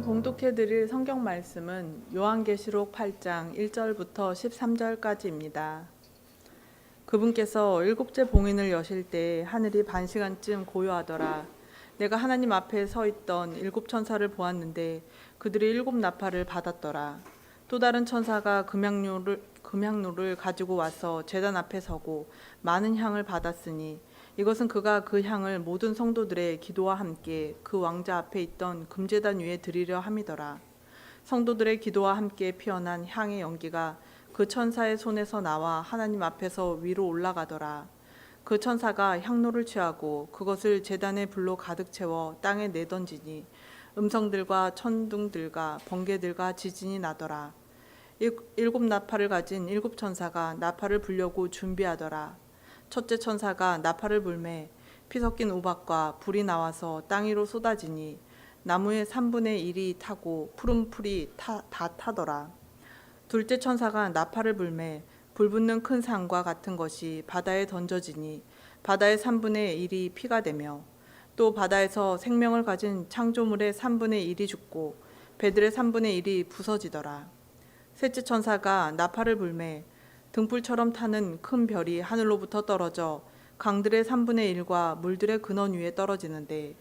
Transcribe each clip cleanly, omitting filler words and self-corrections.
오늘 봉독해 드릴 성경 말씀은 요한계시록 8장 1절부터 13절까지입니다. 그분께서 일곱째 봉인을 여실 때 하늘이 반시간쯤 고요하더라. 내가 하나님 앞에 서 있던 일곱 천사를 보았는데 그들이 일곱 나팔을 받았더라. 또 다른 천사가 금향로를 가지고 와서 제단 앞에 서고 많은 향을 받았으니 이것은 그가 그 향을 모든 성도들의 기도와 함께 그 왕자 앞에 있던 금제단 위에 드리려 함이더라. 성도들의 기도와 함께 피어난 향의 연기가 그 천사의 손에서 나와 하나님 앞에서 위로 올라가더라. 그 천사가 향로를 취하고 그것을 제단의 불로 가득 채워 땅에 내던지니 음성들과 천둥들과 번개들과 지진이 나더라. 일곱 나팔을 가진 일곱 천사가 나팔을 불려고 준비하더라. 첫째 천사가 나팔을 불매 피 섞인 우박과 불이 나와서 땅 위로 쏟아지니 나무의 3분의 1이 타고 푸른 풀이 다 타더라. 둘째 천사가 나팔을 불매 불 붙는 큰 산과 같은 것이 바다에 던져지니 바다의 3분의 1이 피가 되며 또 바다에서 생명을 가진 창조물의 3분의 1이 죽고 배들의 3분의 1이 부서지더라. 셋째 천사가 나팔을 불매 등불처럼 타는 큰 별이 하늘로부터 떨어져 강들의 3분의 1과 물들의 근원 위에 떨어지는데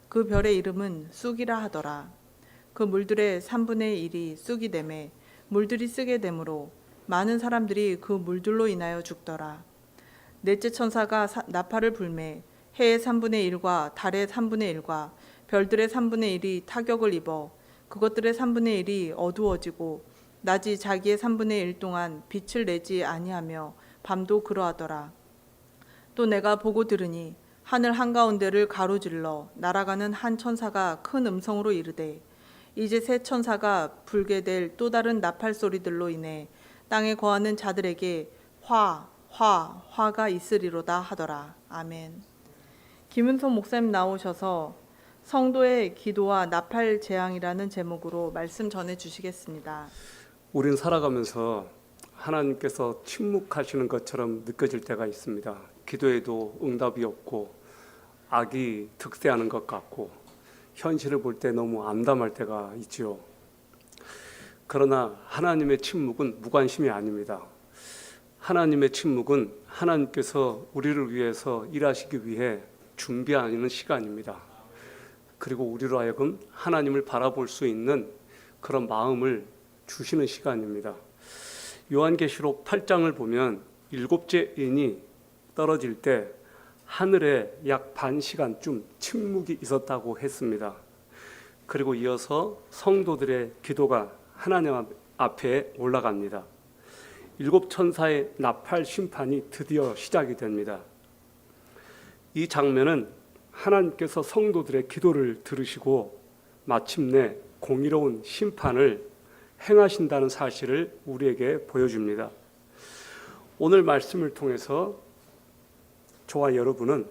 그 별의 이름은 쑥이라 하더라. 그 물들의 3분의 1이 쑥이 되매 물들이 쓰게 되므로 많은 사람들이 그 물들로 인하여 죽더라. 넷째 천사가 나팔을 불매 해의 3분의 1과 달의 3분의 1과 별들의 3분의 1이 타격을 입어 그것들의 3분의 1이 어두워지고 낮이 자기의 3분의 1 동안 빛을 내지 아니하며 밤도 그러하더라. 또 내가 보고 들으니 하늘 한가운데를 가로질러 날아가는 한 천사가 큰 음성으로 이르되 이제 새 천사가 불게 될 또 다른 나팔 소리들로 인해 땅에 거하는 자들에게 화가 있으리로다 하더라. 아멘. 김은선 목사님 나오셔서 성도의 기도와 나팔 재앙이라는 제목으로 말씀 전해 주시겠습니다. 우린 살아가면서 하나님께서 침묵하시는 것처럼 느껴질 때가 있습니다. 기도에도 응답이 없고 악이 득세하는 것 같고 현실을 볼 때 너무 암담할 때가 있지요. 그러나 하나님의 침묵은 무관심이 아닙니다. 하나님의 침묵은 하나님께서 우리를 위해서 일하시기 위해 준비하는 시간입니다. 그리고 우리로 하여금 하나님을 바라볼 수 있는 그런 마음을 주시는 시간입니다. 요한계시록 8장을 보면 일곱째 인이 떨어질 때 하늘에 약 반 시간쯤 침묵이 있었다고 했습니다. 그리고 이어서 성도들의 기도가 하나님 앞에 올라갑니다. 일곱 천사의 나팔 심판이 드디어 시작이 됩니다. 이 장면은 하나님께서 성도들의 기도를 들으시고 마침내 공의로운 심판을 행하신다는 사실을 우리에게 보여줍니다. 오늘 말씀을 통해서 저와 여러분은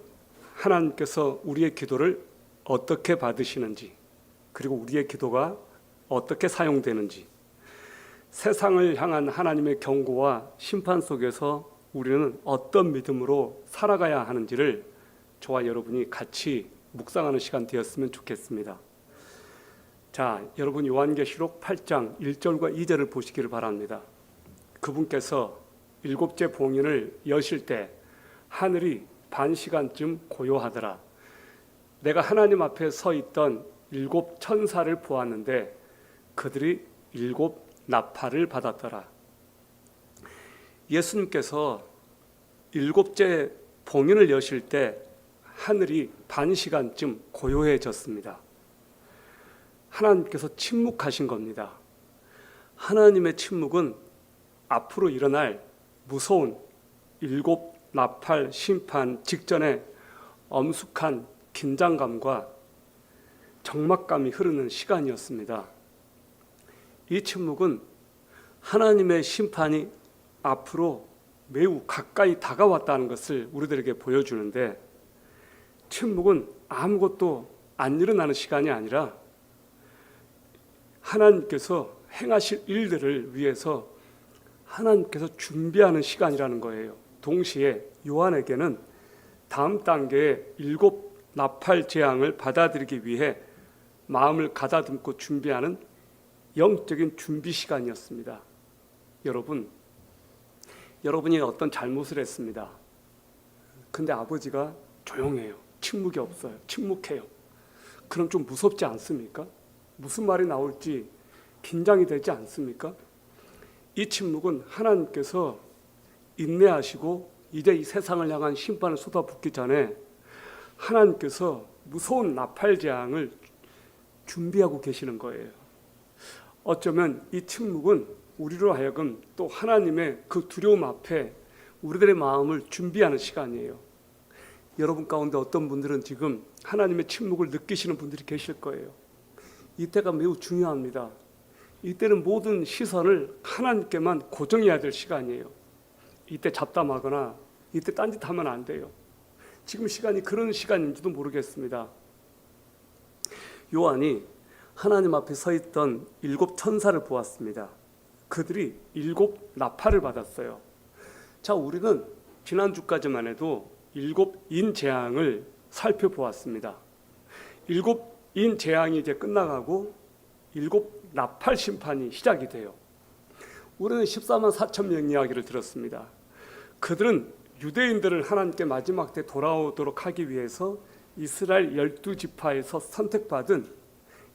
하나님께서 우리의 기도를 어떻게 받으시는지, 그리고 우리의 기도가 어떻게 사용되는지, 세상을 향한 하나님의 경고와 심판 속에서 우리는 어떤 믿음으로 살아가야 하는지를 저와 여러분이 같이 묵상하는 시간 되었으면 좋겠습니다. 자, 여러분 요한계시록 8장 1절과 2절을 보시기를 바랍니다. 그분께서 일곱째 봉인을 여실 때 하늘이 반 시간쯤 고요하더라. 내가 하나님 앞에 서 있던 일곱 천사를 보았는데 그들이 일곱 나팔을 받았더라. 예수님께서 일곱째 봉인을 여실 때 하늘이 반 시간쯤 고요해졌습니다. 하나님께서 침묵하신 겁니다. 하나님의 침묵은 앞으로 일어날 무서운 일곱 나팔 심판 직전에 엄숙한 긴장감과 적막감이 흐르는 시간이었습니다. 이 침묵은 하나님의 심판이 앞으로 매우 가까이 다가왔다는 것을 우리들에게 보여주는데, 침묵은 아무것도 안 일어나는 시간이 아니라 하나님께서 행하실 일들을 위해서 하나님께서 준비하는 시간이라는 거예요. 동시에 요한에게는 다음 단계의 일곱 나팔 재앙을 받아들이기 위해 마음을 가다듬고 준비하는 영적인 준비 시간이었습니다. 여러분이 어떤 잘못을 했습니다. 근데 아버지가 조용해요. 침묵이 없어요. 침묵해요. 그럼 좀 무섭지 않습니까? 무슨 말이 나올지 긴장이 되지 않습니까? 이 침묵은 하나님께서 인내하시고 이제 이 세상을 향한 심판을 쏟아붓기 전에 하나님께서 무서운 나팔 재앙을 준비하고 계시는 거예요. 어쩌면 이 침묵은 우리로 하여금 또 하나님의 그 두려움 앞에 우리들의 마음을 준비하는 시간이에요. 여러분 가운데 어떤 분들은 지금 하나님의 침묵을 느끼시는 분들이 계실 거예요. 이때가 매우 중요합니다. 이때는 모든 시선을 하나님께만 고정해야 될 시간이에요. 이때 잡담하거나 이때 딴짓하면 안 돼요. 지금 시간이 그런 시간인지도 모르겠습니다. 요한이 하나님 앞에 서 있던 7 천사를 보았습니다. 그들이 7 나팔을 받았어요. 자, 우리는 지난주까지만 해도 7 인재앙을 살펴보았습니다. 7 인재앙이 이제 끝나가고 7 나팔 심판이 시작이 돼요. 우리는 14만 4천 명 이야기를 들었습니다. 그들은 유대인들을 하나님께 마지막 때 돌아오도록 하기 위해서 이스라엘 12지파에서 선택받은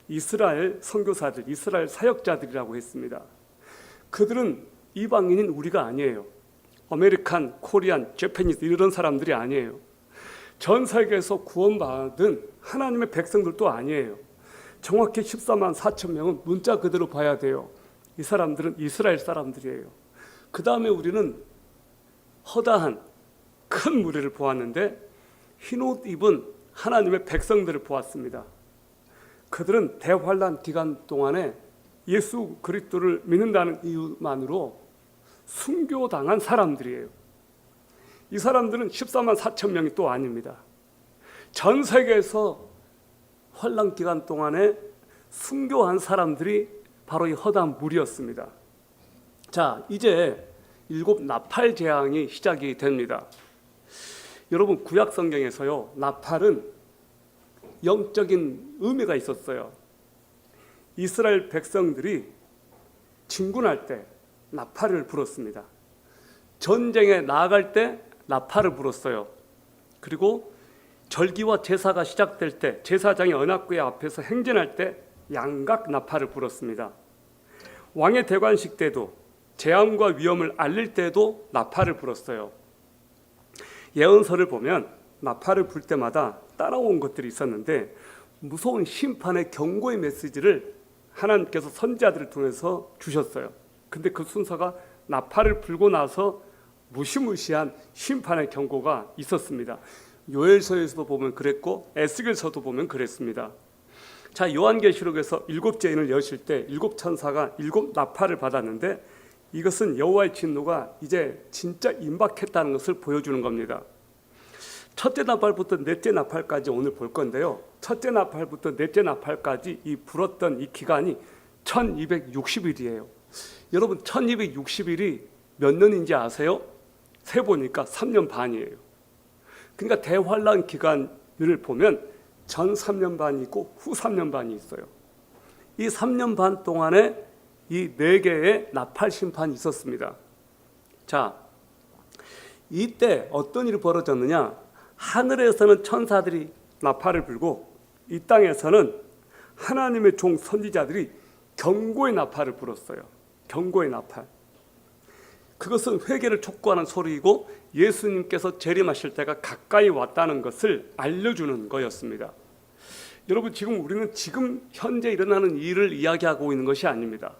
이스라엘 선교사들, 이스라엘 사역자들이라고 했습니다. 그들은 이방인인 우리가 아니에요. 아메리칸, 코리안, 재패니스 이런 사람들이 아니에요. 전 세계에서 구원받은 하나님의 백성들도 아니에요. 정확히 14만 4천 명은 문자 그대로 봐야 돼요. 이 사람들은 이스라엘 사람들이에요. 그 다음에 우리는 허다한 큰 무리를 보았는데 흰 옷 입은 하나님의 백성들을 보았습니다. 그들은 대환란 기간 동안에 예수 그리스도를 믿는다는 이유만으로 순교당한 사람들이에요. 이 사람들은 14만 4천 명이 또 아닙니다. 전 세계에서 환란 기간 동안에 순교한 사람들이 바로 이 허다한 무리였습니다. 자, 이제 7 나팔 재앙이 시작이 됩니다. 여러분, 구약 성경에서요, 나팔은 영적인 의미가 있었어요. 이스라엘 백성들이 진군할 때 나팔을 불었습니다. 전쟁에 나아갈 때 나팔을 불었어요. 그리고 절기와 제사가 시작될 때 제사장이 언약궤 앞에서 행진할 때 양각 나팔을 불었습니다. 왕의 대관식 때도 재앙과 위험을 알릴 때도 나팔을 불었어요. 예언서를 보면 나팔을 불 때마다 따라온 것들이 있었는데 무서운 심판의 경고의 메시지를 하나님께서 선지자들을 통해서 주셨어요. 근데 그 순서가 나팔을 불고 나서 무시무시한 심판의 경고가 있었습니다. 요엘서에서도 보면 그랬고 에스겔서도 보면 그랬습니다. 자, 요한계시록에서 7째 인을 여실 때 7 천사가 7 나팔을 받았는데 이것은 여호와의 진노가 이제 진짜 임박했다는 것을 보여주는 겁니다. 첫째 나팔부터 넷째 나팔까지 오늘 볼 건데요. 첫째 나팔부터 넷째 나팔까지 이 불었던 이 기간이 1260일이에요. 여러분, 1260일이 몇 년인지 아세요? 세보니까 3년 반이에요. 그러니까 대환란 기간을 보면 전 3년 반이 있고 후 3년 반이 있어요. 이 3년 반 동안에 이 4개의 나팔 심판이 있었습니다. 자, 이때 어떤 일이 벌어졌느냐? 하늘에서는 천사들이 나팔을 불고 이 땅에서는 하나님의 종 선지자들이 경고의 나팔을 불었어요. 경고의 나팔. 그것은 회개를 촉구하는 소리이고 예수님께서 재림하실 때가 가까이 왔다는 것을 알려주는 거였습니다. 여러분, 지금 우리는 지금 현재 일어나는 일을 이야기하고 있는 것이 아닙니다.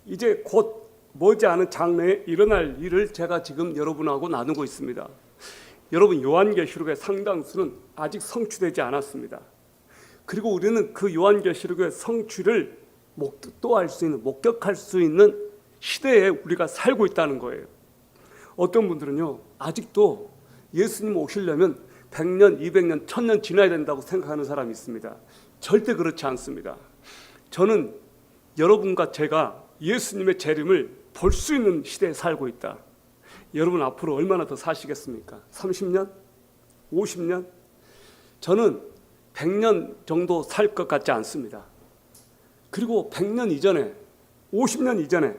이제 곧 머지않은 장래에 일어날 일을 제가 지금 여러분하고 나누고 있습니다. 여러분, 요한계시록의 상당수는 아직 성취되지 않았습니다. 그리고 우리는 그 요한계시록의 성취를 목격할 수 있는 시대에 우리가 살고 있다는 거예요. 어떤 분들은요, 아직도 예수님 오시려면 100년, 200년, 1000년 지나야 된다고 생각하는 사람이 있습니다. 절대 그렇지 않습니다. 저는 여러분과 제가 예수님의 재림을 볼 수 있는 시대에 살고 있다. 여러분, 앞으로 얼마나 더 사시겠습니까? 30년? 50년? 저는 100년 정도 살 것 같지 않습니다. 그리고 100년 이전에, 50년 이전에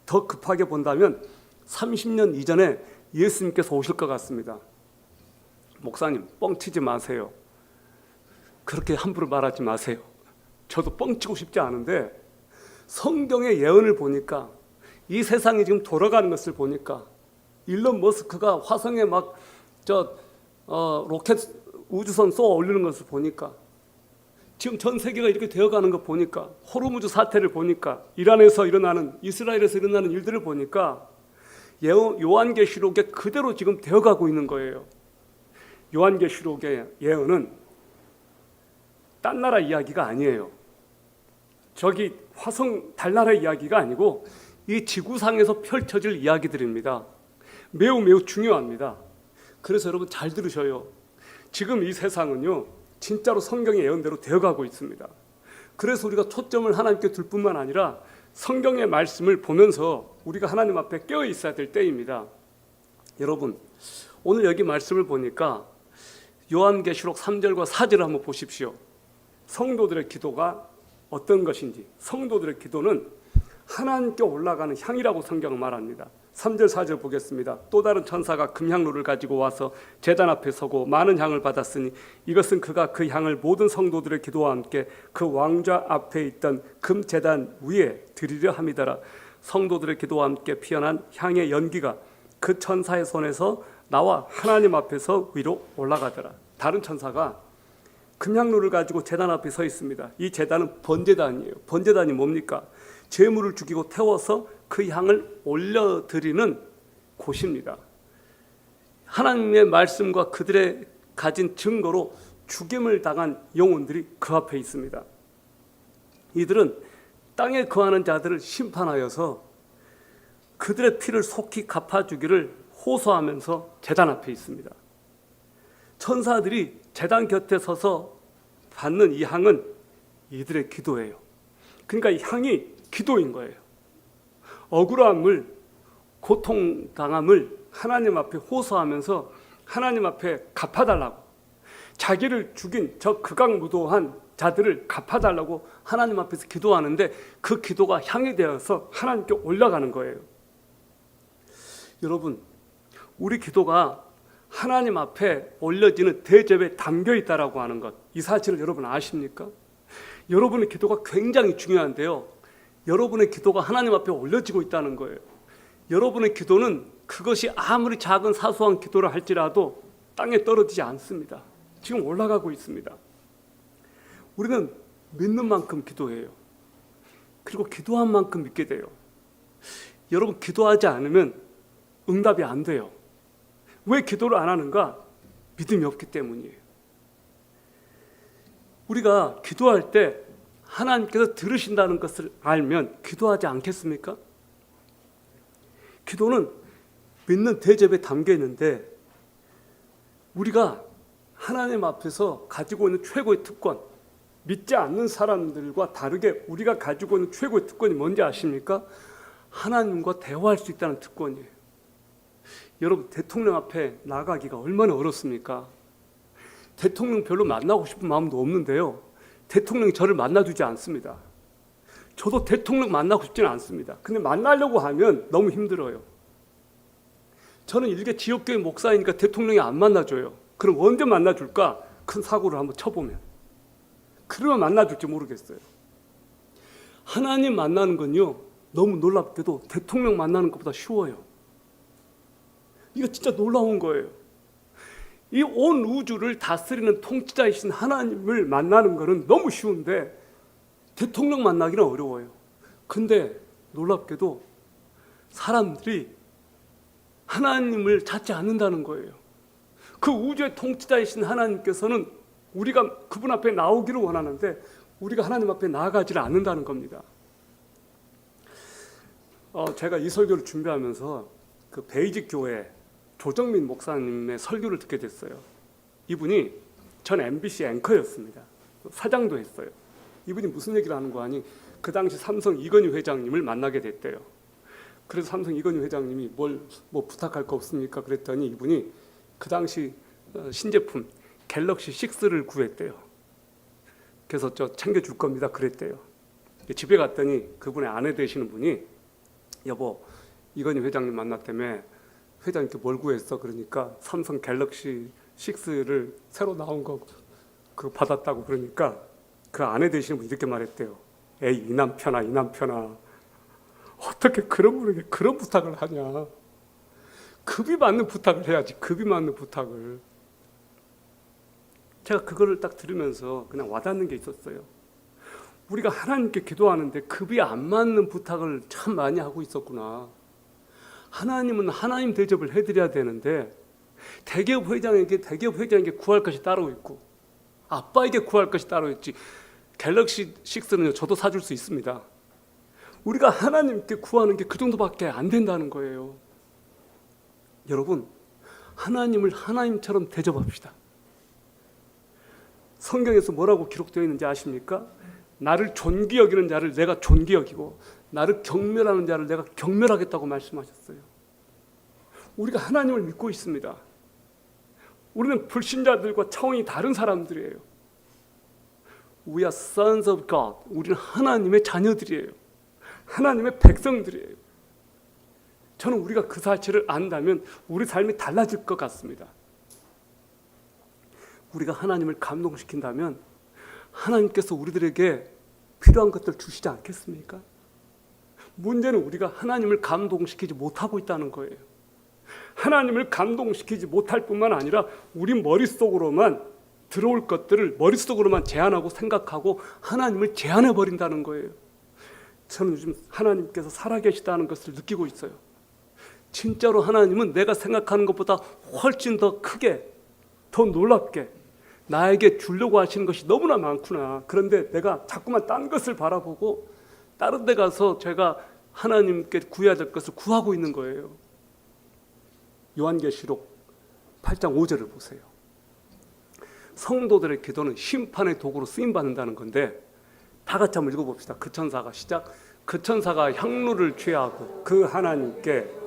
더 급하게 본다면 30년 이전에 예수님께서 오실 것 같습니다. 목사님, 뻥치지 마세요. 그렇게 함부로 말하지 마세요. 저도 뻥치고 싶지 않은데 성경의 예언을 보니까, 이 세상이 지금 돌아가는 것을 보니까, 일론 머스크가 화성에 막 로켓 우주선 쏘아 올리는 것을 보니까, 지금 전 세계가 이렇게 되어가는 것 보니까, 호르무즈 사태를 보니까, 이란에서 일어나는, 이스라엘에서 일어나는 일들을 보니까 요한계시록에 그대로 지금 되어가고 있는 거예요. 요한계시록의 예언은 딴 나라 이야기가 아니에요. 저기 화성 달나라 이야기가 아니고 이 지구상에서 펼쳐질 이야기들입니다. 매우 매우 중요합니다. 그래서 여러분 잘 들으셔요. 지금 이 세상은요, 진짜로 성경의 예언대로 되어가고 있습니다. 그래서 우리가 초점을 하나님께 둘 뿐만 아니라 성경의 말씀을 보면서 우리가 하나님 앞에 깨어 있어야 될 때입니다. 여러분, 오늘 여기 말씀을 보니까 요한계시록 3절과 4절을 한번 보십시오. 성도들의 기도가 어떤 것인지. 성도들의 기도는 하나님께 올라가는 향이라고 성경은 말합니다. 3절 4절 보겠습니다. 또 다른 천사가 금향로를 가지고 와서 제단 앞에 서고 많은 향을 받았으니 이것은 그가 그 향을 모든 성도들의 기도와 함께 그 왕좌 앞에 있던 금 제단 위에 드리려 함이더라. 성도들의 기도와 함께 피어난 향의 연기가 그 천사의 손에서 나와 하나님 앞에서 위로 올라가더라. 다른 천사가 금향로를 가지고 제단 앞에 서 있습니다. 이 제단은 번제단이에요. 번제단이 뭡니까? 제물을 죽이고 태워서 그 향을 올려드리는 곳입니다. 하나님의 말씀과 그들의 가진 증거로 죽임을 당한 영혼들이 그 앞에 있습니다. 이들은 땅에 거하는 자들을 심판하여서 그들의 피를 속히 갚아주기를 호소하면서 제단 앞에 있습니다. 천사들이 제단 곁에 서서 받는 이 향은 이들의 기도예요. 그러니까 이 향이 기도인 거예요. 억울함을, 고통당함을 하나님 앞에 호소하면서 하나님 앞에 갚아달라고, 자기를 죽인 저 극악무도한 자들을 갚아달라고 하나님 앞에서 기도하는데, 그 기도가 향이 되어서 하나님께 올라가는 거예요. 여러분, 우리 기도가 하나님 앞에 올려지는 대접에 담겨 있다라고 하는 것, 이 사실을 여러분 아십니까? 여러분의 기도가 굉장히 중요한데요, 여러분의 기도가 하나님 앞에 올려지고 있다는 거예요. 여러분의 기도는 그것이 아무리 작은 사소한 기도를 할지라도 땅에 떨어지지 않습니다. 지금 올라가고 있습니다. 우리는 믿는 만큼 기도해요. 그리고 기도한 만큼 믿게 돼요. 여러분, 기도하지 않으면 응답이 안 돼요. 왜 기도를 안 하는가? 믿음이 없기 때문이에요. 우리가 기도할 때 하나님께서 들으신다는 것을 알면 기도하지 않겠습니까? 기도는 믿는 대접에 담겨 있는데, 우리가 하나님 앞에서 가지고 있는 최고의 특권, 믿지 않는 사람들과 다르게 우리가 가지고 있는 최고의 특권이 뭔지 아십니까? 하나님과 대화할 수 있다는 특권이에요. 여러분, 대통령 앞에 나가기가 얼마나 어렵습니까? 대통령 별로 만나고 싶은 마음도 없는데요, 대통령이 저를 만나주지 않습니다. 저도 대통령 만나고 싶지는 않습니다. 근데 만나려고 하면 너무 힘들어요. 저는 일개 지역교회 목사이니까 대통령이 안 만나줘요. 그럼 언제 만나줄까? 큰 사고를 한번 쳐보면. 그러면 만나줄지 모르겠어요. 하나님 만나는 건요, 너무 놀랍게도 대통령 만나는 것보다 쉬워요. 이거 진짜 놀라운 거예요. 이 온 우주를 다스리는 통치자이신 하나님을 만나는 것은 너무 쉬운데 대통령 만나기는 어려워요. 근데 놀랍게도 사람들이 하나님을 찾지 않는다는 거예요. 그 우주의 통치자이신 하나님께서는 우리가 그분 앞에 나오기를 원하는데 우리가 하나님 앞에 나아가지를 않는다는 겁니다. 제가 이 설교를 준비하면서 그 베이직 교회 조정민 목사님의 설교를 듣게 됐어요. 이분이 전 MBC 앵커였습니다. 사장도 했어요. 이분이 무슨 얘기를 하는 거 아니, 그 당시 삼성 이건희 회장님을 만나게 됐대요. 그래서 삼성 이건희 회장님이 뭐 부탁할 거 없습니까? 그랬더니 이분이 그 당시 신제품 갤럭시 6를 구했대요. 그래서 저 챙겨줄 겁니다 그랬대요. 집에 갔더니 그분의 아내 되시는 분이 여보 이건희 회장님 만났다며 회장님께 뭘 구했어? 그러니까 삼성 갤럭시 6를 새로 나온 거 그거 받았다고. 그러니까 그 아내 되시는 분이 이렇게 말했대요. 에이 이 남편아 어떻게 그런 분에게 그런 부탁을 하냐. 급이 맞는 부탁을 해야지. 급이 맞는 부탁을. 제가 그거를 딱 들으면서 그냥 와닿는 게 있었어요. 우리가 하나님께 기도하는데 급이 안 맞는 부탁을 참 많이 하고 있었구나. 하나님은 하나님 대접을 해드려야 되는데 대기업 회장에게 구할 것이 따로 있고 아빠에게 구할 것이 따로 있지. 갤럭시 6는 저도 사줄 수 있습니다. 우리가 하나님께 구하는 게 그 정도밖에 안 된다는 거예요. 여러분, 하나님을 하나님처럼 대접합시다. 성경에서 뭐라고 기록되어 있는지 아십니까? 나를 존귀 여기는 자를 내가 존귀 여기고 나를 경멸하는 자를 내가 경멸하겠다고 말씀하셨어요. 우리가 하나님을 믿고 있습니다. 우리는 불신자들과 차원이 다른 사람들이에요. We are sons of God. 우리는 하나님의 자녀들이에요. 하나님의 백성들이에요. 저는 우리가 그 사실을 안다면 우리 삶이 달라질 것 같습니다. 우리가 하나님을 감동시킨다면 하나님께서 우리들에게 필요한 것들 주시지 않겠습니까? 문제는 우리가 하나님을 감동시키지 못하고 있다는 거예요. 하나님을 감동시키지 못할 뿐만 아니라 우리 머릿속으로만 들어올 것들을 머릿속으로만 제한하고 생각하고 하나님을 제한해 버린다는 거예요. 저는 요즘 하나님께서 살아계시다는 것을 느끼고 있어요. 진짜로 하나님은 내가 생각하는 것보다 훨씬 더 크게, 더 놀랍게 나에게 주려고 하시는 것이 너무나 많구나. 그런데 내가 자꾸만 딴 것을 바라보고 다른 데 가서 제가 하나님께 구해야 될 것을 구하고 있는 거예요. 요한계시록 8장 5절을 보세요. 성도들의 기도는 심판의 도구로 쓰임받는다는 건데 다 같이 한번 읽어봅시다. 그 천사가 시작. 그 천사가 향로를 취하고 그 하나님께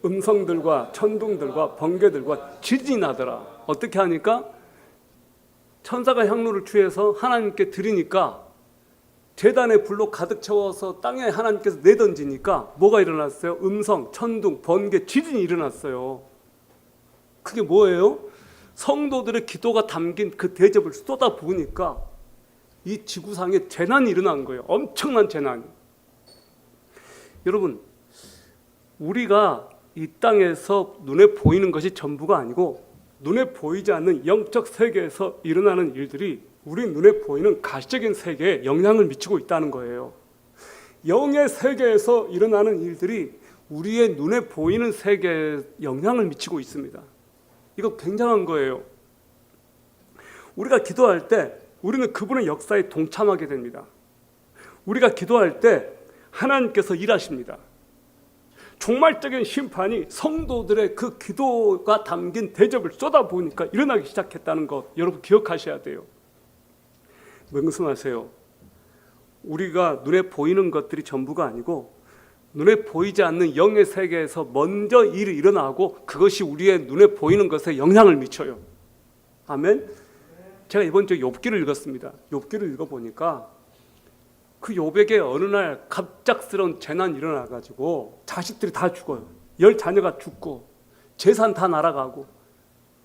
음성들과 천둥들과 번개들과 지진이 나더라. 어떻게 하니까? 천사가 향로를 취해서 하나님께 드리니까 제단에 불로 가득 채워서 땅에 하나님께서 내던지니까 뭐가 일어났어요? 음성, 천둥, 번개, 지진이 일어났어요. 그게 뭐예요? 성도들의 기도가 담긴 그 대접을 쏟아부으니까 이 지구상에 재난이 일어난 거예요. 엄청난 재난이. 여러분, 우리가 이 땅에서 눈에 보이는 것이 전부가 아니고 눈에 보이지 않는 영적 세계에서 일어나는 일들이 우리 눈에 보이는 가시적인 세계에 영향을 미치고 있다는 거예요. 영의 세계에서 일어나는 일들이 우리의 눈에 보이는 세계에 영향을 미치고 있습니다. 이거 굉장한 거예요. 우리가 기도할 때 우리는 그분의 역사에 동참하게 됩니다. 우리가 기도할 때 하나님께서 일하십니다. 종말적인 심판이 성도들의 그 기도가 담긴 대접을 쏟아부으니까 일어나기 시작했다는 것 여러분 기억하셔야 돼요. 명심하세요. 우리가 눈에 보이는 것들이 전부가 아니고 눈에 보이지 않는 영의 세계에서 먼저 일이 일어나고 그것이 우리의 눈에 보이는 것에 영향을 미쳐요. 아멘. 제가 이번 주에 욥기를 읽었습니다. 욥기를 읽어보니까 그 욥에게 어느 날 갑작스러운 재난이 일어나가지고 자식들이 다 죽어요. 10 자녀가 죽고 재산 다 날아가고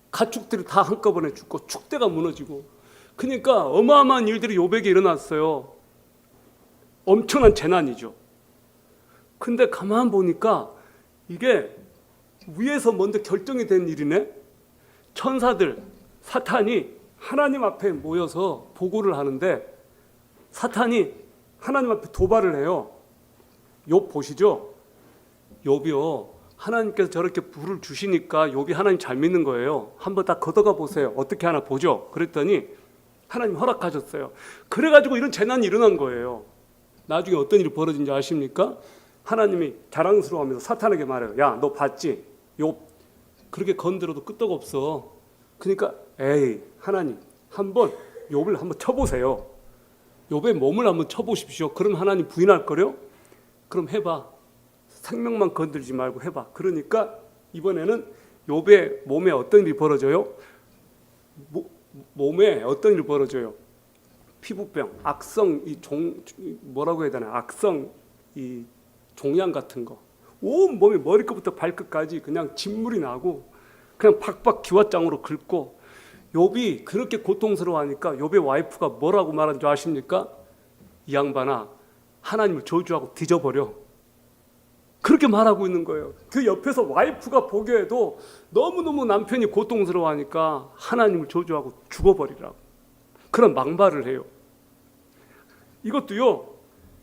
가축들이 다 한꺼번에 죽고 축대가 무너지고 그러니까 어마어마한 일들이 욥에게 일어났어요. 엄청난 재난이죠. 근데 가만 보니까 이게 위에서 먼저 결정이 된 일이네. 천사들, 사탄이 하나님 앞에 모여서 보고를 하는데 사탄이 하나님 앞에 도발을 해요. 욥 보시죠? 욥이요. 하나님께서 저렇게 불을 주시니까 욥이 하나님 잘 믿는 거예요. 한번 딱 걷어가 보세요. 어떻게 하나 보죠. 그랬더니 하나님 허락하셨어요. 그래가지고 이런 재난이 일어난 거예요. 나중에 어떤 일이 벌어진지 아십니까? 하나님이 자랑스러워하면서 사탄에게 말해요. 야, 너 봤지? 욥 그렇게 건드려도 끄떡 없어. 그러니까 에이 하나님 한번 욥을 한번 쳐보세요. 욥의 몸을 한번 쳐보십시오. 그럼 하나님 부인할 거요? 그럼 해봐. 생명만 건들지 말고 해봐. 그러니까 이번에는 욥의 몸에 어떤 일이 벌어져요? 몸에 어떤 일이 벌어져요? 피부병, 악성 뭐라고 해야 되나? 악성 이 종양 같은 거. 온 몸이 머리끝부터 발끝까지 그냥 진물이 나고 그냥 팍팍 기왓장으로 긁고 욥이 그렇게 고통스러워하니까 욥의 와이프가 뭐라고 말한 줄 아십니까? 이 양반아 하나님을 저주하고 뒤져버려. 그렇게 말하고 있는 거예요. 그 옆에서 와이프가 보기에도 너무너무 남편이 고통스러워하니까 하나님을 저주하고 죽어버리라고 그런 막말을 해요. 이것도요,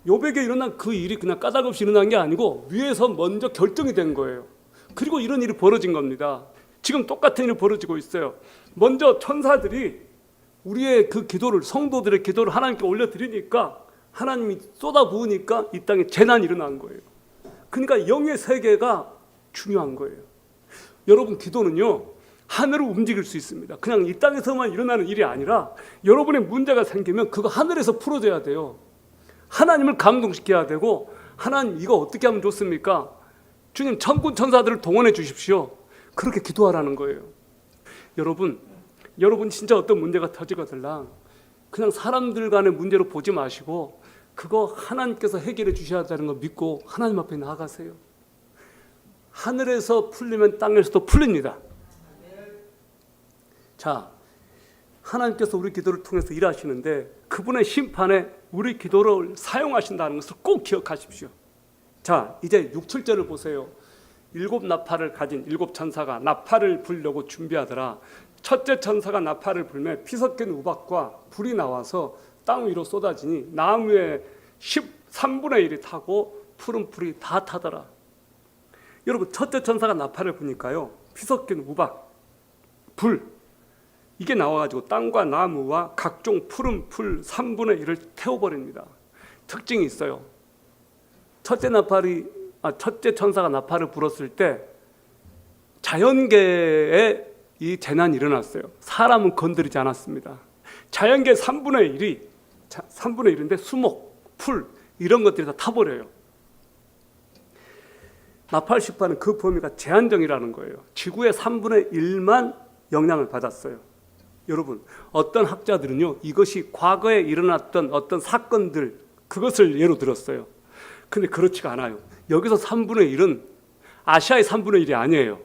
욥에게 일어난 그 일이 그냥 까닭없이 일어난 게 아니고 위에서 먼저 결정이 된 거예요. 그리고 이런 일이 벌어진 겁니다. 지금 똑같은 일이 벌어지고 있어요. 먼저 천사들이 우리의 그 기도를, 성도들의 기도를 하나님께 올려드리니까 하나님이 쏟아부으니까 이 땅에 재난이 일어난 거예요. 그러니까 영의 세계가 중요한 거예요. 여러분 기도는요, 하늘을 움직일 수 있습니다. 그냥 이 땅에서만 일어나는 일이 아니라 여러분의 문제가 생기면 그거 하늘에서 풀어져야 돼요. 하나님을 감동시켜야 되고, 하나님 이거 어떻게 하면 좋습니까? 주님 천군 천사들을 동원해 주십시오. 그렇게 기도하라는 거예요. 여러분 진짜 어떤 문제가 터지거들랑 그냥 사람들 간의 문제로 보지 마시고 그거 하나님께서 해결해 주셔야 되는 거 믿고 하나님 앞에 나아가세요. 하늘에서 풀리면 땅에서도 풀립니다. 자, 하나님께서 우리 기도를 통해서 일하시는데 그분의 심판에 우리 기도를 사용하신다는 것을 꼭 기억하십시오. 자, 이제 6, 7절을 보세요. 7 나팔을 가진 7 천사가 나팔을 불려고 준비하더라. 첫째 천사가 나팔을 불매 피 섞인 우박과 불이 나와서 땅 위로 쏟아지니 나무의 13분의 1이 타고 푸른 풀이 다 타더라. 여러분 첫째 천사가 나팔을 부니까요, 피 섞인 우박, 불 이게 나와가지고 땅과 나무와 각종 푸른 풀 3분의 1을 태워버립니다. 특징이 있어요. 첫째 천사가 나팔을 불었을 때 자연계에 이 재난이 일어났어요. 사람은 건드리지 않았습니다. 자연계 3분의 1인데 수목, 풀 이런 것들이 다 타버려요. 나팔 시파는 그 범위가 제한적이라는 거예요. 지구의 3분의 1만 영향을 받았어요. 여러분 어떤 학자들은요, 이것이 과거에 일어났던 어떤 사건들 그것을 예로 들었어요. 근데 그렇지가 않아요. 여기서 3분의 1은 아시아의 3분의 1이 아니에요.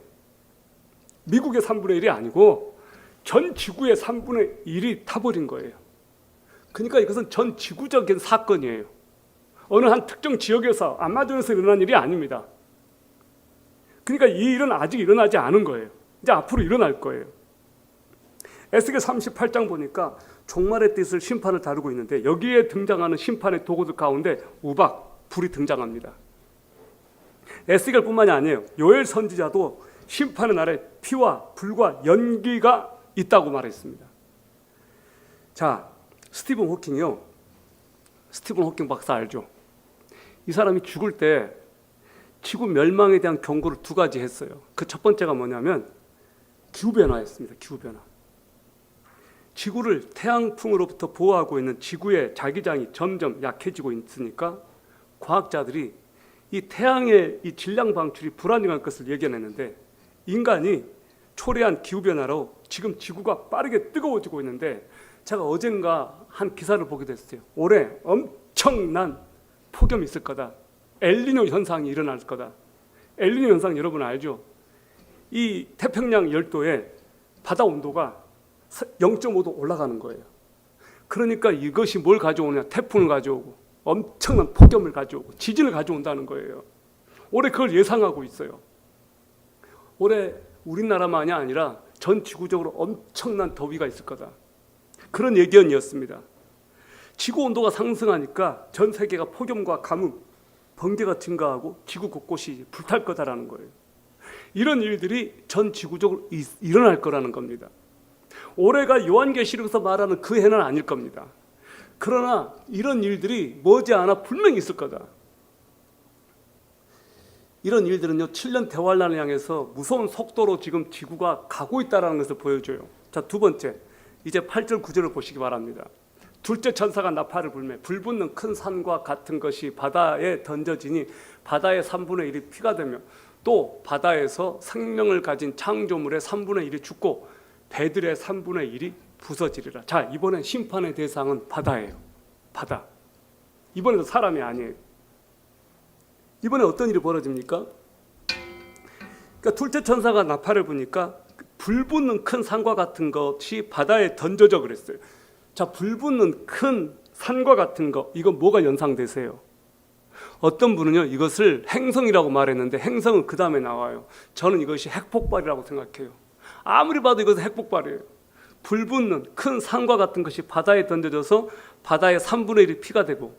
미국의 3분의 1이 아니고 전 지구의 3분의 1이 타버린 거예요. 그러니까 이것은 전 지구적인 사건이에요. 어느 한 특정 지역에서 아마존에서 일어난 일이 아닙니다. 그러니까 이 일은 아직 일어나지 않은 거예요. 이제 앞으로 일어날 거예요. 에스겔 38장 보니까 종말의 뜻을 심판을 다루고 있는데 여기에 등장하는 심판의 도구들 가운데 우박, 불이 등장합니다. 에스겔뿐만이 아니에요. 요엘 선지자도 심판의 날에 피와 불과 연기가 있다고 말했습니다. 자, 스티븐 호킹이요. 스티븐 호킹 박사 알죠? 이 사람이 죽을 때 지구 멸망에 대한 경고를 2가지 했어요. 그 첫 번째가 뭐냐면 기후변화였습니다. 기후변화. 지구를 태양풍으로부터 보호하고 있는 지구의 자기장이 점점 약해지고 있으니까 과학자들이 이 태양의 이 질량 방출이 불안정할 것을 예견했는데 인간이 초래한 기후변화로 지금 지구가 빠르게 뜨거워지고 있는데 제가 어젠가 한 기사를 보게 됐어요. 올해 엄청난 폭염이 있을 거다. 엘니뇨 현상이 일어날 거다. 엘니뇨 현상 여러분 알죠? 이 태평양 열도에 바다 온도가 0.5도 올라가는 거예요. 그러니까 이것이 뭘 가져오냐? 태풍을 가져오고 엄청난 폭염을 가져오고 지진을 가져온다는 거예요. 올해 그걸 예상하고 있어요. 올해 우리나라만이 아니라 전 지구적으로 엄청난 더위가 있을 거다. 그런 예견이었습니다. 지구 온도가 상승하니까 전 세계가 폭염과 가뭄, 번개가 증가하고 지구 곳곳이 불탈 거다라는 거예요. 이런 일들이 전 지구적으로 일어날 거라는 겁니다. 올해가 요한계시록에서 말하는 그 해는 아닐 겁니다. 그러나 이런 일들이 머지않아 분명히 있을 거다. 이런 일들은요, 7년 대환란을 향해서 무서운 속도로 지금 지구가 가고 있다는 것을 보여줘요. 자, 2번째, 이제 8절 9절을 보시기 바랍니다. 둘째 천사가 나팔을 불매 불붙는 큰 산과 같은 것이 바다에 던져지니 바다의 3분의 1이 피가 되며 또 바다에서 생명을 가진 창조물의 3분의 1이 죽고 배들의 3분의 1이 부서지리라. 자, 이번에 심판의 대상은 바다예요. 바다. 이번에도 사람이 아니에요. 이번에 어떤 일이 벌어집니까? 그러니까 둘째 천사가 나팔을 부니까 불 붙는 큰 산과 같은 것이 바다에 던져져 그랬어요. 자, 불 붙는 큰 산과 같은 거, 이건 뭐가 연상되세요? 어떤 분은요, 이것을 행성이라고 말했는데 행성은 그 다음에 나와요. 저는 이것이 핵폭발이라고 생각해요. 아무리 봐도 이것은 핵폭발이에요. 불 붙는 큰 산과 같은 것이 바다에 던져져서 바다의 3분의 1이 피가 되고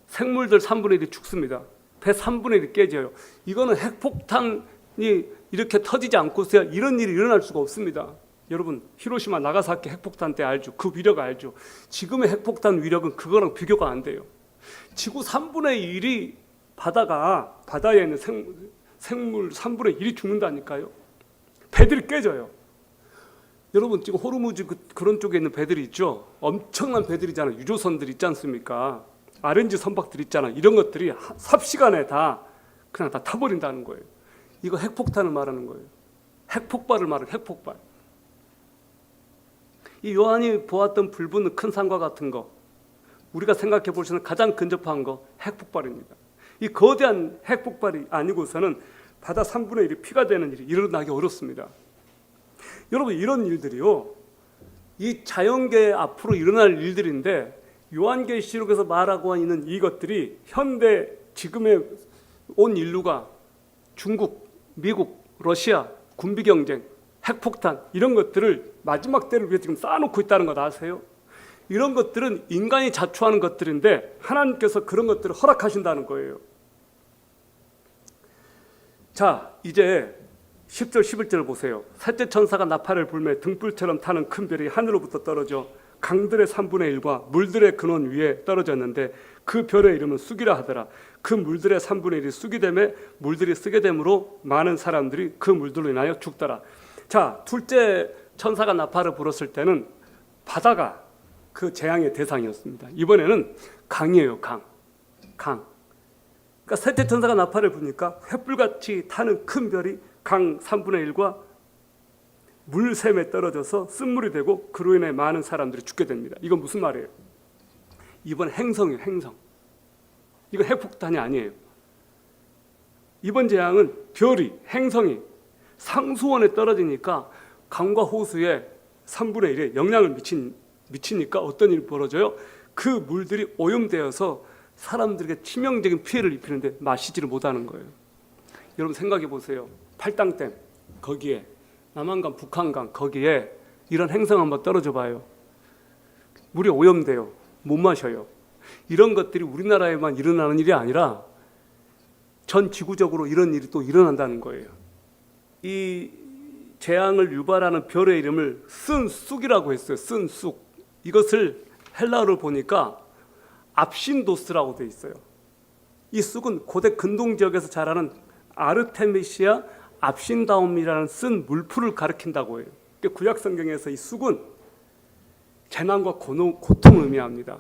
생물들 3분의 1이 죽습니다. 배 3분의 1이 깨져요. 이거는 핵폭탄이 이렇게 터지지 않고서야 이런 일이 일어날 수가 없습니다. 여러분, 히로시마 나가사키 핵폭탄 때 알죠? 그 위력 알죠? 지금의 핵폭탄 위력은 그거랑 비교가 안 돼요. 지구 3분의 1이 바다에 있는 생물 3분의 1이 죽는다니까요. 배들이 깨져요. 여러분, 지금 호르무즈 그런 쪽에 있는 배들이 있죠. 엄청난 배들이잖아요. 유조선들 있지 않습니까? RNG 선박들 있잖아요. 이런 것들이 삽시간에 다 그냥 다 타버린다는 거예요. 이거 핵폭탄을 말하는 거예요. 핵폭발을 말하는 핵폭발. 이 요한이 보았던 불 붙는 큰 산과 같은 거, 우리가 생각해 볼 수 있는 가장 근접한 거 핵폭발입니다. 이 거대한 핵폭발이 아니고서는 바다 3분의 1이 피가 되는 일이 일어나기 어렵습니다. 여러분, 이런 일들이요, 이 자연계 앞으로 일어날 일들인데 요한계시록에서 말하고 있는 이것들이 현대 지금의 온 인류가 중국, 미국, 러시아, 군비 경쟁, 핵폭탄 이런 것들을 마지막 때를 위해 지금 쌓아놓고 있다는 거 아세요? 이런 것들은 인간이 자초하는 것들인데 하나님께서 그런 것들을 허락하신다는 거예요. 자, 이제 10절 11절을 보세요. 셋째 천사가 나팔을 불매 등불처럼 타는 큰 별이 하늘로부터 떨어져 강들의 3분의 1과 물들의 근원 위에 떨어졌는데 그 별의 이름은 쑥이라 하더라. 그 물들의 3분의 1이 쑥이 되매 물들이 쓰게 되므로 많은 사람들이 그 물들로 인하여 죽더라. 자, 둘째 천사가 나팔을 불었을 때는 바다가 그 재앙의 대상이었습니다. 이번에는 강이에요. 강. 그러니까 셋째 천사가 나팔을 부니까 횃불같이 타는 큰 별이 강 3분의 1과 물샘에 떨어져서 쓴물이 되고 그로 인해 많은 사람들이 죽게 됩니다. 이건 무슨 말이에요? 이번 행성이에요. 행성. 이건 핵폭탄이 아니에요. 이번 재앙은 별이, 행성이 상수원에 떨어지니까 강과 호수에 3분의 1에 영향을 미치니까 어떤 일이 벌어져요? 그 물들이 오염되어서 사람들에게 치명적인 피해를 입히는데 마시지를 못하는 거예요. 여러분 생각해 보세요. 팔당댐 거기에 남한강, 북한강 거기에 이런 행성 한번 떨어져 봐요. 물이 오염돼요. 못 마셔요. 이런 것들이 우리나라에만 일어나는 일이 아니라 전 지구적으로 이런 일이 또 일어난다는 거예요. 이 재앙을 유발하는 별의 이름을 쓴 쑥이라고 했어요. 쓴 쑥. 이것을 헬라어를 보니까 압신도스라고 돼 있어요. 이 쑥은 고대 근동 지역에서 자라는 아르테미시아 압신다움이라는 쓴 물풀을 가리킨다고 해요. 구약 성경에서 이 쑥은 재난과 고통을 의미합니다.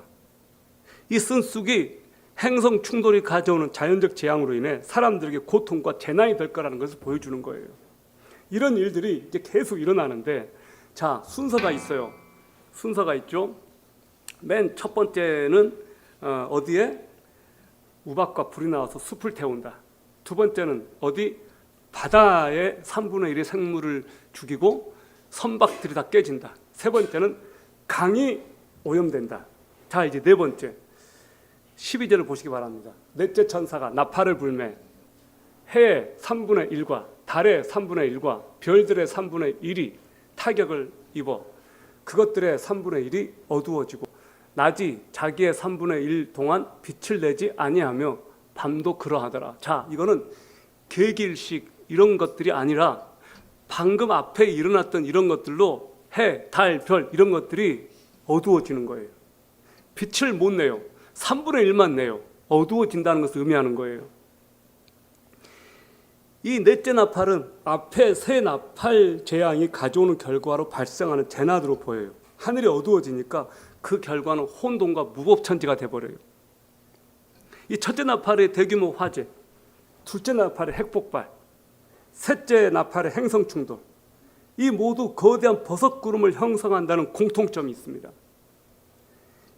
이 쓴 쑥이 행성 충돌이 가져오는 자연적 재앙으로 인해 사람들에게 고통과 재난이 될 거라는 것을 보여주는 거예요. 이런 일들이 이제 계속 일어나는데, 자, 순서가 있어요. 순서가 있죠. 맨 첫 번째는 어디에 우박과 불이 나와서 숲을 태운다. 두 번째는 어디 바다의 3분의 1의 생물을 죽이고 선박들이 다 깨진다. 세 번째는 강이 오염된다. 자, 이제 네 번째 12절을 보시기 바랍니다. 넷째 천사가 나팔을 불매 해의 3분의 1과 달의 3분의 1과 별들의 3분의 1이 타격을 입어 그것들의 3분의 1이 어두워지고 낮이 자기의 3분의 1 동안 빛을 내지 아니하며 밤도 그러하더라. 자, 이거는 계기일식 이런 것들이 아니라 방금 앞에 일어났던 이런 것들로 해, 달, 별 이런 것들이 어두워지는 거예요. 빛을 못 내요. 3분의 1만 내요. 어두워진다는 것을 의미하는 거예요. 이 넷째 나팔은 앞에 세 나팔 재앙이 가져오는 결과로 발생하는 재난으로 보여요. 하늘이 어두워지니까 그 결과는 혼돈과 무법천지가 돼버려요. 이 첫째 나팔의 대규모 화재, 둘째 나팔의 핵폭발, 셋째 나팔의 행성 충돌, 이 모두 거대한 버섯구름을 형성한다는 공통점이 있습니다.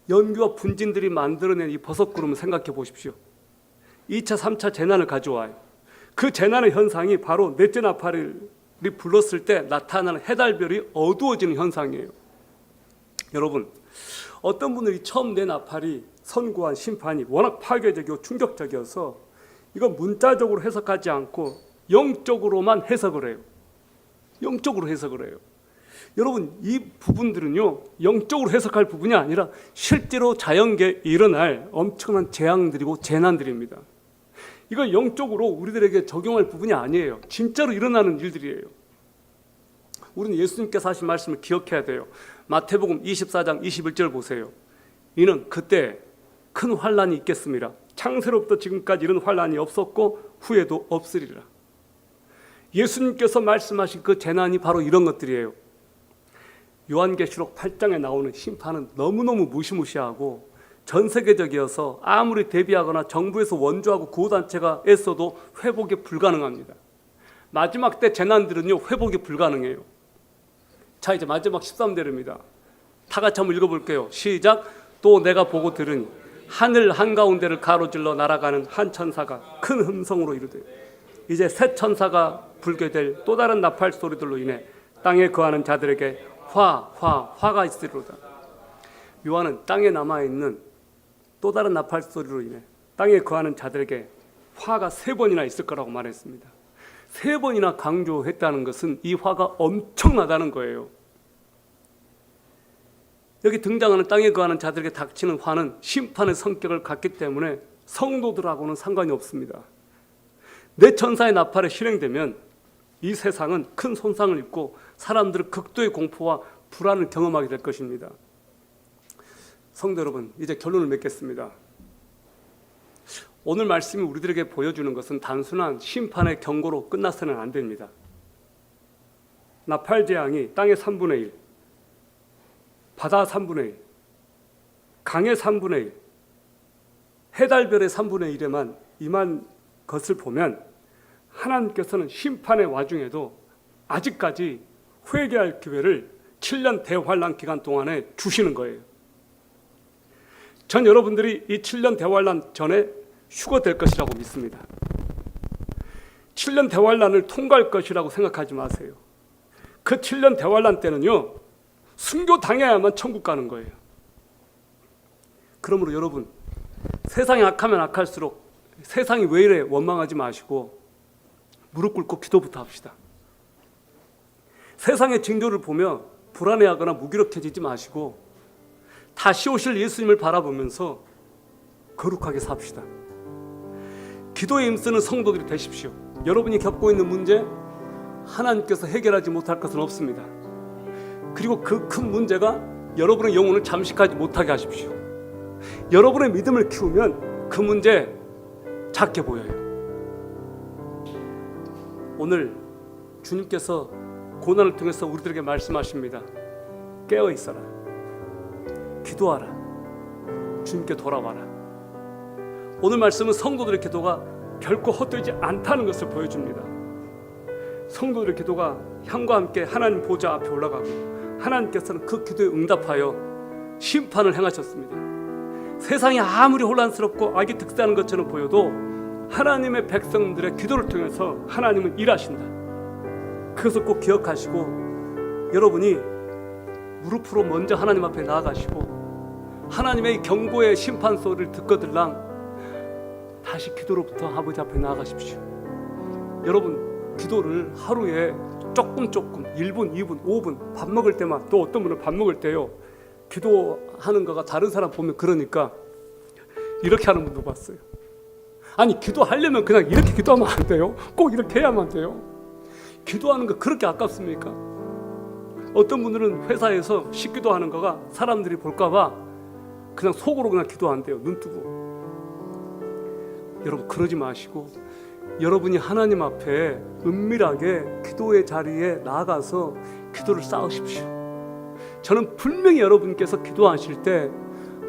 연기와 분진들이 만들어낸 이 버섯구름을 생각해 보십시오. 2차, 3차 재난을 가져와요. 그 재난의 현상이 바로 넷째 나팔이 불렀을 때 나타나는 해달별이 어두워지는 현상이에요. 여러분, 어떤 분들이 처음 내 나팔이 선고한 심판이 워낙 파괴적이고 충격적이어서 이건 문자적으로 해석하지 않고 영적으로만 해석을 해요. 영적으로 해석을 해요. 여러분, 이 부분들은요, 영적으로 해석할 부분이 아니라 실제로 자연계에 일어날 엄청난 재앙들이고 재난들입니다. 이건 영적으로 우리들에게 적용할 부분이 아니에요. 진짜로 일어나는 일들이에요. 우리는 예수님께서 하신 말씀을 기억해야 돼요. 마태복음 24장 21절 보세요. 이는 그때 큰 환란이 있겠습니다. 창세로부터 지금까지 이런 환란이 없었고 후에도 없으리라. 예수님께서 말씀하신 그 재난이 바로 이런 것들이에요. 요한계시록 8장에 나오는 심판은 너무너무 무시무시하고 전 세계적이어서 아무리 대비하거나 정부에서 원조하고 구호단체가 애써도 회복이 불가능합니다. 마지막 때 재난들은요, 회복이 불가능해요. 자, 이제 마지막 13대입니다. 다 같이 한번 읽어볼게요. 시작. 또 내가 보고 들으니 하늘 한가운데를 가로질러 날아가는 한 천사가 큰 음성으로 이르되 이제 새 천사가 불게 될 또 다른 나팔 소리들로 인해 땅에 거하는 자들에게 화가 있으리로다. 요한은 땅에 남아있는 또 다른 나팔 소리로 인해 땅에 거하는 자들에게 화가 3번이나 있을 거라고 말했습니다. 3번이나 강조했다는 것은 이 화가 엄청나다는 거예요. 여기 등장하는 땅에 거하는 자들에게 닥치는 화는 심판의 성격을 갖기 때문에 성도들하고는 상관이 없습니다. 내 천사의 나팔에 실행되면 이 세상은 큰 손상을 입고 사람들은 극도의 공포와 불안을 경험하게 될 것입니다. 성도 여러분, 이제 결론을 맺겠습니다. 오늘 말씀이 우리들에게 보여주는 것은 단순한 심판의 경고로 끝나서는 안 됩니다. 나팔 재앙이 땅의 3분의 1, 바다 3분의 1, 강의 3분의 1, 해달별의 3분의 1에만 임한 것을 보면 하나님께서는 심판의 와중에도 아직까지 회개할 기회를 7년 대환란 기간 동안에 주시는 거예요. 전 여러분들이 이 7년 대환란 전에 휴거될 것이라고 믿습니다. 7년 대환란을 통과할 것이라고 생각하지 마세요. 그 7년 대환란 때는요, 순교 당해야만 천국 가는 거예요. 그러므로 여러분, 세상이 악하면 악할수록 세상이 왜 이래 원망하지 마시고 무릎 꿇고 기도부터 합시다. 세상의 징조를 보며 불안해하거나 무기력해지지 마시고 다시 오실 예수님을 바라보면서 거룩하게 삽시다. 기도에 힘쓰는 성도들이 되십시오. 여러분이 겪고 있는 문제 하나님께서 해결하지 못할 것은 없습니다. 그리고 그 큰 문제가 여러분의 영혼을 잠식하지 못하게 하십시오. 여러분의 믿음을 키우면 그 문제 작게 보여요. 오늘 주님께서 고난을 통해서 우리들에게 말씀하십니다. 깨어 있어라. 기도하라. 주님께 돌아와라. 오늘 말씀은 성도들의 기도가 결코 헛되지 않다는 것을 보여줍니다. 성도들의 기도가 향과 함께 하나님 보좌 앞에 올라가고 하나님께서는 그 기도에 응답하여 심판을 행하셨습니다. 세상이 아무리 혼란스럽고 악이 득세하는 것처럼 보여도 하나님의 백성들의 기도를 통해서 하나님은 일하신다. 그것을 꼭 기억하시고 여러분이 무릎으로 먼저 하나님 앞에 나아가시고 하나님의 경고의 심판 소리를 듣거들랑 다시 기도로부터 아버지 앞에 나아가십시오. 여러분, 기도를 하루에 조금 1분, 2분, 5분 밥 먹을 때만, 또 어떤 분은 밥 먹을 때요 기도하는 거가 다른 사람 보면 그러니까 이렇게 하는 분도 봤어요. 아니, 기도하려면 그냥 이렇게 기도하면 안 돼요? 꼭 이렇게 해야만 돼요? 기도하는 거 그렇게 아깝습니까? 어떤 분들은 회사에서 식기도하는 거가 사람들이 볼까 봐 그냥 속으로 그냥 기도한대요. 눈 뜨고. 여러분, 그러지 마시고 여러분이 하나님 앞에 은밀하게 기도의 자리에 나아가서 기도를 쌓으십시오. 저는 분명히 여러분께서 기도하실 때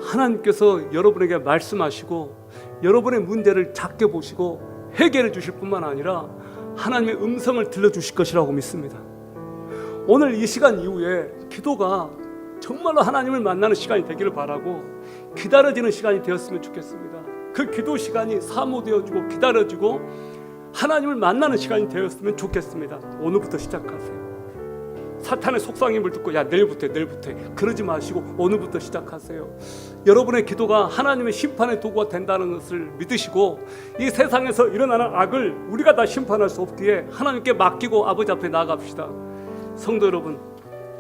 하나님께서 여러분에게 말씀하시고 여러분의 문제를 작게 보시고 해결해 주실 뿐만 아니라 하나님의 음성을 들려주실 것이라고 믿습니다. 오늘 이 시간 이후에 기도가 정말로 하나님을 만나는 시간이 되기를 바라고 기다려지는 시간이 되었으면 좋겠습니다. 그 기도 시간이 사모되어지고 기다려지고 하나님을 만나는 시간이 되었으면 좋겠습니다. 오늘부터 시작하세요. 사탄의 속삭임을 듣고 야 내일부터 그러지 마시고 오늘부터 시작하세요. 여러분의 기도가 하나님의 심판의 도구가 된다는 것을 믿으시고 이 세상에서 일어나는 악을 우리가 다 심판할 수 없기에 하나님께 맡기고 아버지 앞에 나아갑시다. 성도 여러분,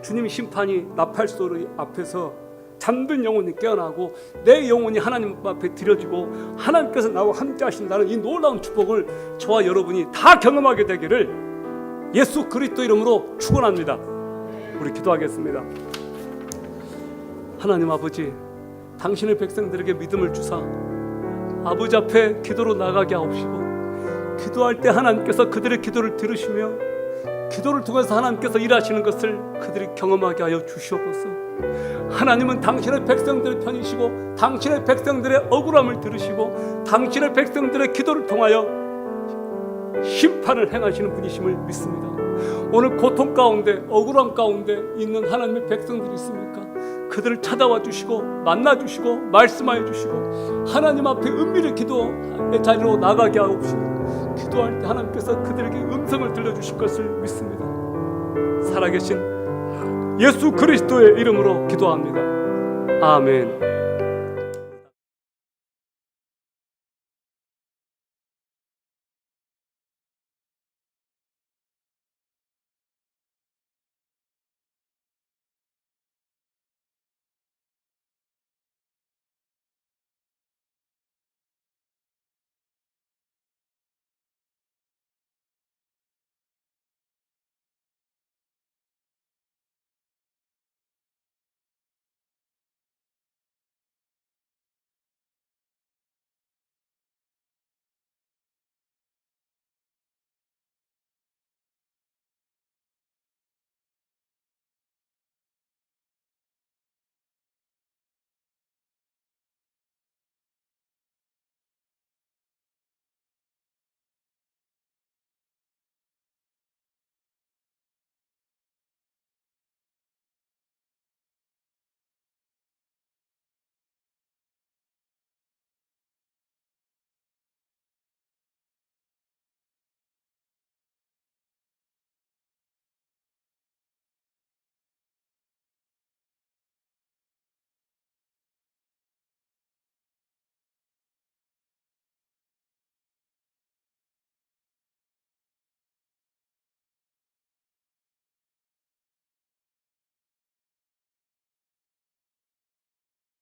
주님 심판이 나팔소리 앞에서 잠든 영혼이 깨어나고 내 영혼이 하나님 앞에 드려지고 하나님께서 나와 함께 하신다는 이 놀라운 축복을 저와 여러분이 다 경험하게 되기를 예수 그리스도 이름으로 축원합니다. 우리 기도하겠습니다. 하나님 아버지, 당신의 백성들에게 믿음을 주사 아버지 앞에 기도로 나가게 하옵시고 기도할 때 하나님께서 그들의 기도를 들으시며 기도를 통해서 하나님께서 일하시는 것을 그들이 경험하게 하여 주시옵소서. 하나님은 당신의 백성들의 편이시고 당신의 백성들의 억울함을 들으시고 당신의 백성들의 기도를 통하여 심판을 행하시는 분이심을 믿습니다. 오늘 고통 가운데 억울함 가운데 있는 하나님의 백성들이 있습니까? 그들을 찾아와 주시고 만나 주시고 말씀하여 주시고 하나님 앞에 은밀히 기도의 자리로 나가게 하옵시고 기도할 때 하나님께서 그들에게 음성을 들려주실 것을 믿습니다. 살아계신 예수 그리스도의 이름으로 기도합니다. 아멘.